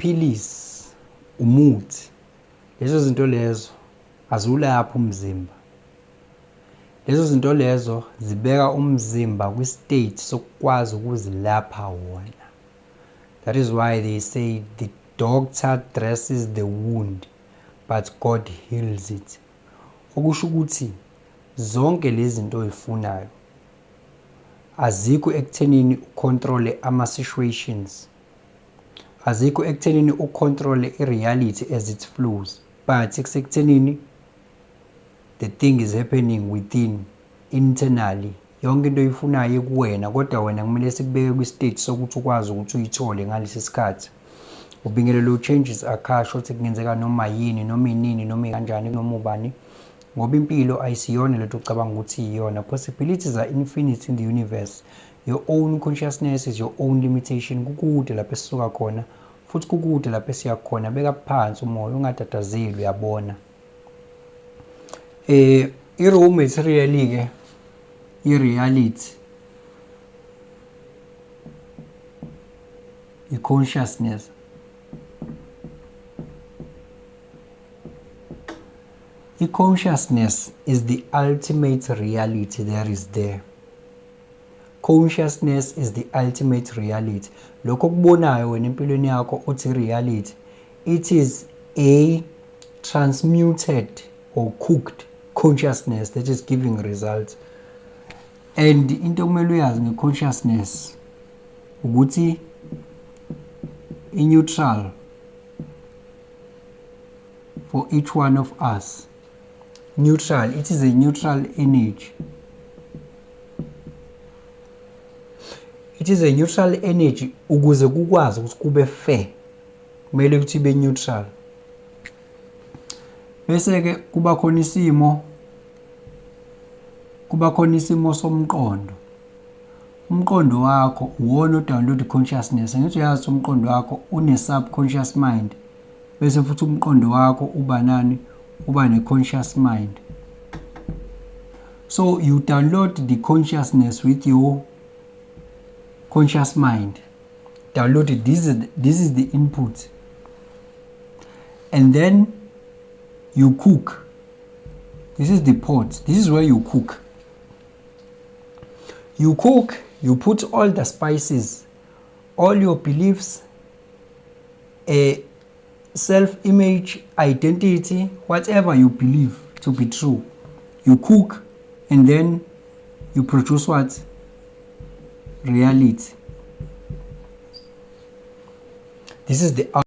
iphilisi, umuthi, lezo zinto lezo azulapha umzimba. Lezo zinto lezo zibeka umzimba kwi-state sokwazi ukuzilapha wona. That is why they say the doctor dresses the wound but God heals it. Okusho ukuthi zonke lezi zinto oyifunayo azikho ekuthenini ucontrol ama-situations, azikho ekuthenini ucontrol i-reality as it flows, but ekuthenini the thing is happening within, internally. Yonke into oyifunayo kuwena, kodwa wena kumele sikubeke kwi-state sokuthi ukwazi ukuthi uyithole ngalesi sikhathi. Ubingelelo changes akasho ukuthi kungenzeka noma yini, noma inini, noma kanjani, noma ubani, ngoba impilo ayisiyona lento ucabanga ukuthi iyona. Possibilities are infinite in the universe. Your own consciousness is your own limitation. Kukude lapho esisuka khona, futhi kukude lapho esiya khona. Beka phansi umoya, ungatatazeli, uyabona. I-raw material ke i-reality, i-consciousness. I-consciousness is the ultimate reality there is there. Consciousness is the ultimate reality. Lokho kubonayo wena empilweni yakho uthi reality, it is a transmuted or cooked consciousness that is giving results. And into kumele uyazi nge-consciousness ukuthi i-neutral for each one of us. Neutral, it is a neutral energy. It is a neutral energy. Ukuze kukwazi ukuthi kube fair, kumele ukuthi ibe neutral. Bese ke kuba khona isimo somqondo. Umqondo wakho uwona odownload consciousness. Ngithi uyazi umqondo wakho une subconscious mind, bese futhi umqondo wakho uba nani, uba ne conscious mind. So you download the consciousness with your conscious mind. Download it. This is the input, and then you cook. This is the pot. This is where you cook. You cook, you put all the spices, all your beliefs, self-image, identity, whatever you believe to be true. You cook and then you produce what? Reality. This is the